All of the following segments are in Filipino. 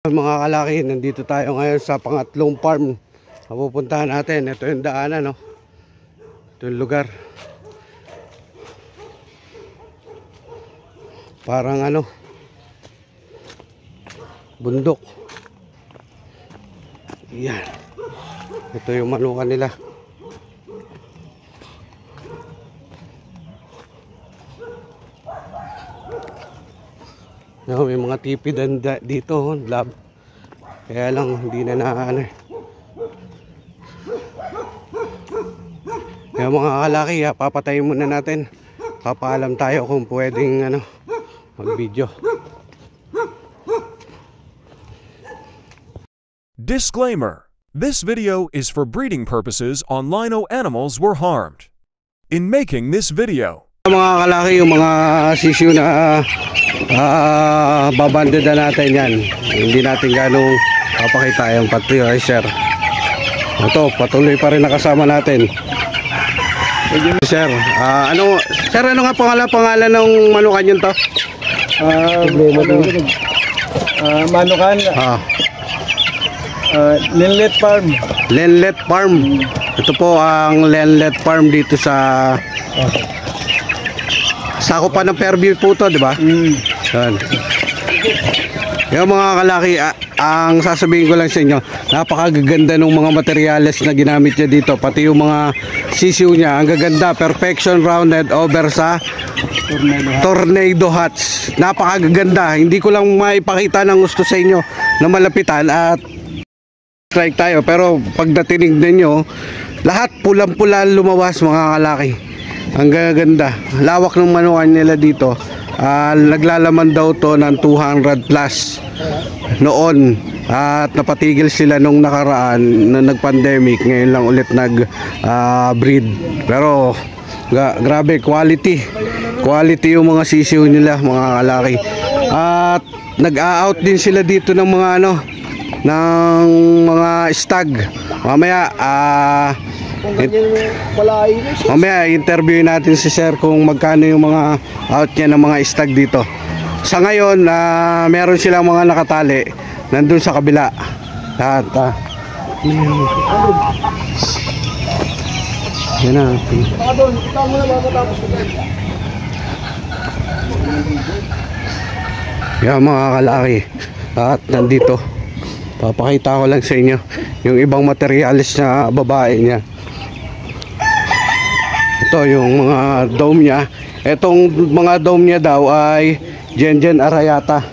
Mga kalaki, nandito tayo ngayon sa pangatlong farm na pupuntahan natin. Ito yung daanan, no? Ito yung lugar. Parang bundok. Yan. Ito yung manukan nila. No, may mga tipid dito, lab. Kaya lang hindi na Kaya mga kalaki, papatayin muna natin. Papaalam tayo kung pwedeng mag-video. Disclaimer: this video is for breeding purposes on lino animals were harmed. In making this video, Mga kalaki, yung mga sisiu na babandida natin yan. Hindi natin ganong papakita yung patronizer. Ito, patuloy pa rin nakasama natin. Sir, ano nga pangalan ng manukan yun to? Manukan, Lenlet Farm. Lenlet Farm. Ito po ang Lenlet Farm dito sa Sakupan ng Fairview po to, di ba? Yan. Yung mga kalaki, ang sasabihin ko lang sa inyo, napakagaganda ng mga materyales na ginamit niya dito. Pati yung mga sisiu niya, ang gaganda, perfection rounded over sa tornado hats. Napakagaganda. Hindi ko lang maipakita ng gusto sa inyo na malapitan at strike tayo. Pero pag natinignan nyo, lahat pulang-pula lumawas, mga kalaki. Ang gaganda. Lawak ng manukan nila dito. Naglalaman daw to ng 200 plus noon. At napatigil sila nung nakaraan na nag-pandemic. Ngayon lang ulit nag-breed. Pero grabe, quality. Quality yung mga sisiu nila, mga kalaki. At nag-a-out din sila dito ng mga ng mga stag. Mamaya interviewin natin si sir kung magkano yung mga out niya ng mga stag dito. Sa ngayon, meron silang mga nakatali nandun sa kabila. Lahat. Yan na. Yan mga kalaki. At nandito. Papakita ko lang sa inyo yung ibang materials na babae niya. Ito yung mga dome niya. Itong mga dome niya daw ay Gen Arayata.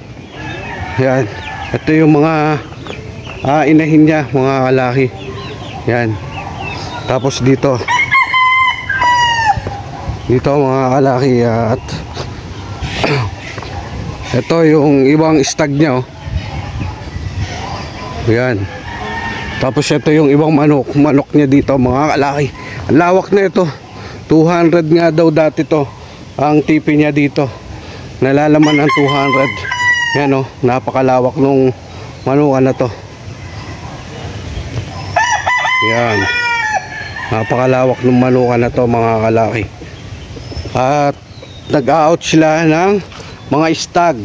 Yan. Ito yung mga inahin niya, mga kalaki. Yan. Tapos dito mga kalaki. At ito yung ibang stag niya. Yan. Tapos ito yung ibang manok niya dito, mga kalaki. Ang lawak na ito. 200 nga daw dati to ang tipi niya dito. Nalalaman ang 200. Yan napakalawak nung manukan na to. Yan. Napakalawak nung manukan na to, mga kalaki. At nag-out sila ng mga stag.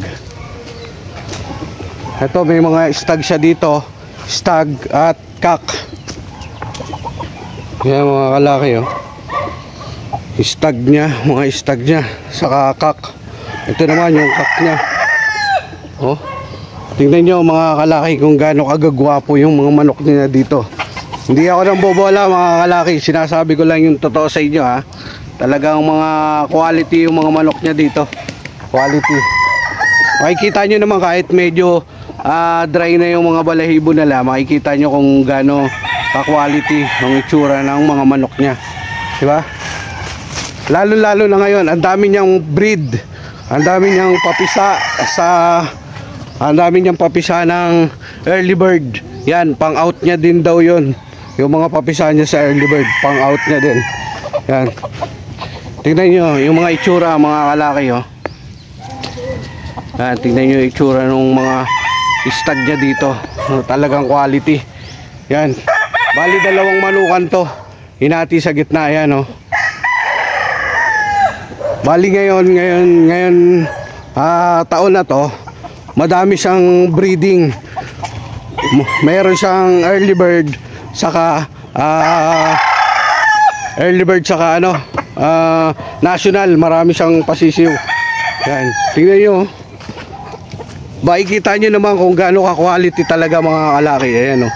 Ito, may mga stag siya dito. Stag at kak. Yan mga kalaki. Stag niya, mga stag niya, saka kak. Ito naman yung kak niya. Tingnan nyo mga kalaki kung gaano kagagwapo yung mga manok niya dito. Hindi ako nang bobola, mga kalaki. Sinasabi ko lang yung totoo sa inyo, ha. Talagang mga quality yung mga manok niya dito. Quality. Makikita nyo naman kahit medyo dry na yung mga balahibo nila, makikita nyo kung gaano ka-quality ang itsura ng mga manok niya. Diba? Lalo na ngayon, ang dami niyang breed. Ang dami niyang papisa ng early bird. Yan, pang out niya din daw yun. Yung mga papisa niya sa early bird, pang out niya din. Yan. Tingnan nyo yung mga itsura, mga kalaki. Yan, tingnan nyo yung itsura ng mga stag niya dito. Talagang quality. Yan. Bali dalawang manukan to. Hinati sa gitna. Yan Bali ngayon taon na to, madami siyang breeding. Mayroon siyang early bird saka ano, national, marami siyang pasisiw. Yan, tingnan nyo. Makikita nyo naman kung gaano ka quality talaga mga kalaki. Ayan o.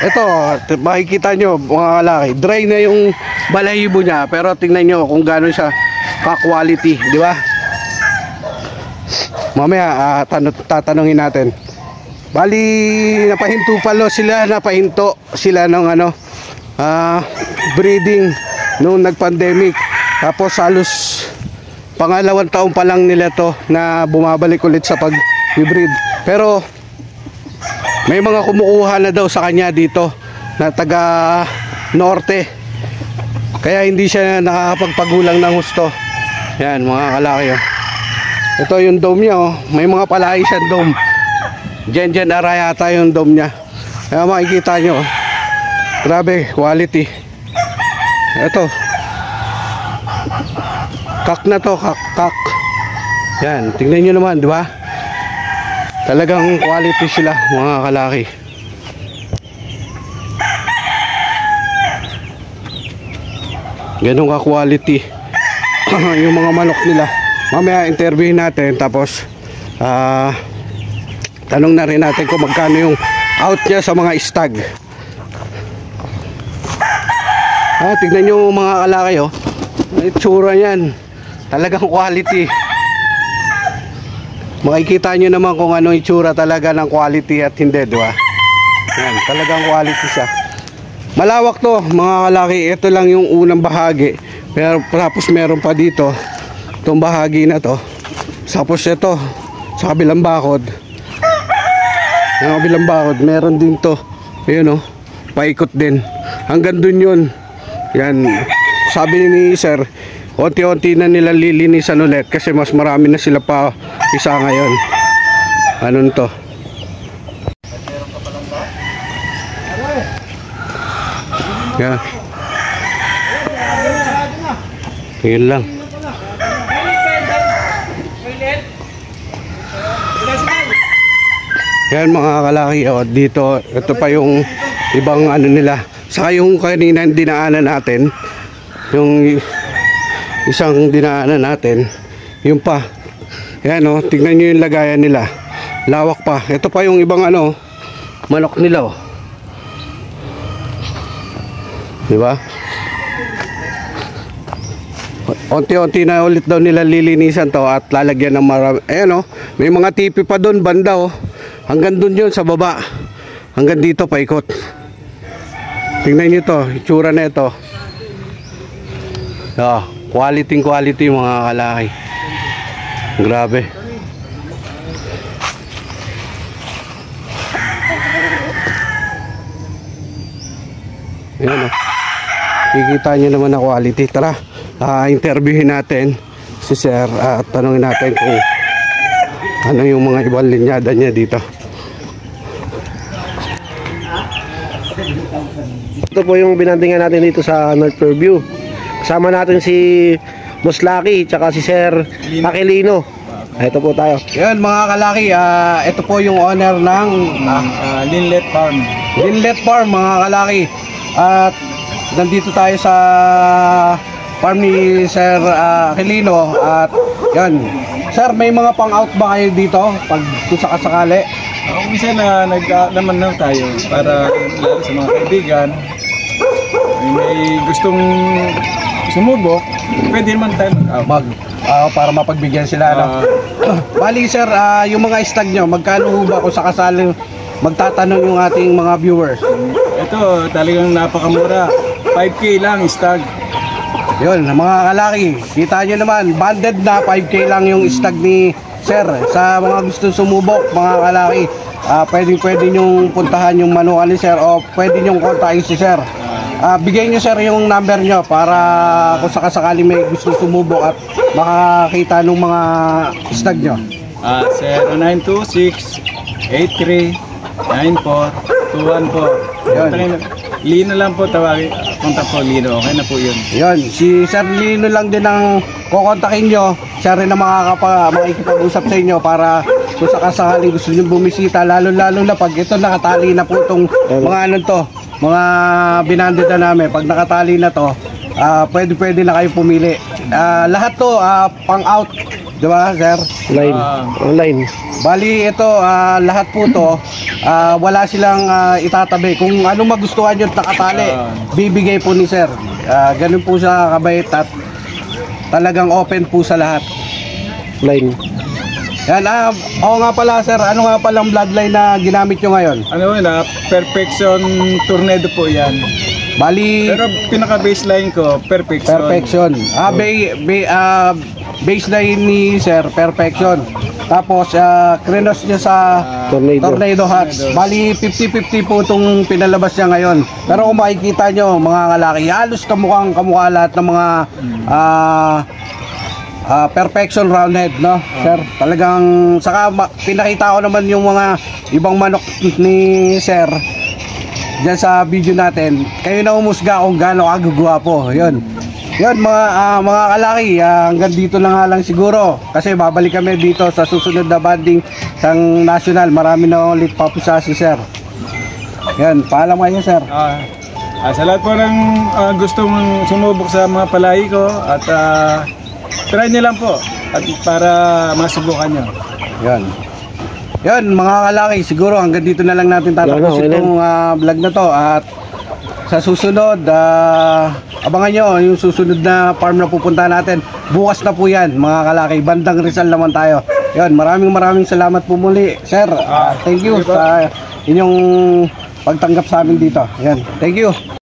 Ito, makikita nyo mga kalaki, dry na yung balahibo niya, pero tingnan nyo kung gaano siya ka quality, di ba? Mamaya tatanungin natin. Bali napahinto sila ng ano, breeding noong nag-pandemic. Tapos halos pangalawang taon pa lang nila to na bumabalik ulit sa pag-breed. Pero may mga kumukuha na daw sa kanya dito na taga norte. Kaya hindi siya nakakapagpagulang ng husto. Yan mga kalaki oh. Ito yung dome niya oh. May mga palay siyang dome. Gen Arayata yung dome niya. Kaya makikita nyo oh. Grabe quality. Ito kak na to, kak. Yan, tingnan nyo naman, di ba? Talagang quality sila mga kalaki. Ganun ka quality yung mga manok nila. Mamaya interviewin natin, tapos tanong na rin natin kung magkano yung out niya sa mga stag. Tignan nyo mga kalaki oh. Itsura yan, talagang quality. Makikita nyo naman kung ano itsura talaga ng quality at hindi, di ba? Yan, talagang quality siya. Malawak to mga kalaki. Ito lang yung unang bahagi, pero tapos meron pa dito itong bahagi na to. Tapos ito sa kabilang bakod, yung kabilang bakod meron din to. Ayun oh, paikot din hanggang dun yun. Yan, sabi ni sir, unti-unti na nila lilinisan ulit kasi mas marami na sila pa isa ngayon. Anong to? Yan. Yun lang. Yan mga kalaki oh, dito ito pa yung ibang ano nila. Saka yung kanina dinaanan natin, yung isang dinaanan natin, yung pa. Yan oh, tingnan nyo yung lagayan nila. Lawak pa. Ito pa yung ibang ano, manok nila oh. Di ba? Unti-unti na ulit daw nila lilinisan to at lalagyan ng marami. Ayan oh, may mga tipi pa doon banda oh. Hanggang doon yun sa baba. Hanggang dito paikot. Tingnan nyo to, itsura na ito. Oh, quality mga kalaki. Grabe. Ayan oh. Kikita nyo naman na quality. Tara, interviewin natin si sir at tanungin natin kung ano yung mga ibang linyada niya dito. Ito po yung binandingan natin dito sa North Fairview. Kasama natin si Boss Lucky tsaka si Sir Aquilino. Ito po tayo. Yan mga kalaki, ito po yung owner ng Linlet Farm. Linlet Farm mga kalaki. At nandito tayo sa farm ni Sir Aquilino. At yan, sir, may mga pang-out ba kayo dito pag kung sakasakali? Minsan na naman na tayo para lalo sa mga kaibigan. May gustong sumubok, pwede naman tayo para mapagbigyan sila ano? Bali sir, yung mga stag nyo, magkano ba kung sakasali magtatanong yung ating mga viewers? Ito talagang napakamura, 5K lang stag. Yun mga kalaki, kita nyo naman, banded na 5K lang yung stag ni sir. Sa mga gusto sumubok mga kalaki, pwede nyong puntahan yung manual ni sir o pwede nyong kontakin si sir. Bigay nyo sir yung number nyo para kung sakasakali may gusto sumubok at makakita ng mga stag nyo. 0926-83-94-214. Lino lang po tawagin. Kontak po Lino. Okay na po yun. Yun, si Sir Lino lang din ang kukontakin nyo. Siya rin ang makikipag-usap sa inyo para kung sakasakaling gusto nyo bumisita, lalo na pag ito nakatali na po itong mga ano to, mga binandita namin, pag nakatali na to, pwede na kayo pumili. Lahat to pang out, di ba sir? Online. Online. Bali ito, lahat po to, wala silang itatabi. Kung anong magustuhan nyo nakatali, bibigay po ni sir. Ganun po siya kabait at talagang open po sa lahat. Online. Yan, oo nga pala sir, ano nga palang bloodline na ginamit nyo ngayon? Ano yun Perfection Tornado po yan. Bali, Pero pinaka-baseline ko, Perfection. Baseline ni sir, Perfection. Tapos, krenos niya sa Tornado Hats. Bali, 50-50 po itong pinalabas niya ngayon. Pero kung makikita nyo, mga kalaki, halos kamukha lahat ng mga Perfection roundhead, no? Sir, talagang saka pinakita ko naman yung mga ibang manok ni sir diyan sa video natin. Kayo na umusga kung gaano kagugwapo. Yun mga kalaki, hanggang dito na nga lang siguro kasi babalik kami dito sa susunod na banding sang national. Marami na ulit papusa si sir. Yan, paalam kayo sir. Sa lahat po ng gustong sumubok sa mga palahi ko at try nyo lang po at para masubukan nyo. Yan mga kalaki, siguro hanggang dito na lang natin tatapusin itong vlog na to. At sa susunod, abangan nyo yung susunod na farm na pupunta natin. Bukas na po yan mga kalaki, bandang Rizal naman tayo. Yan, maraming salamat po muli sir. Thank you sa inyong pagtanggap sa amin dito. Yan, thank you.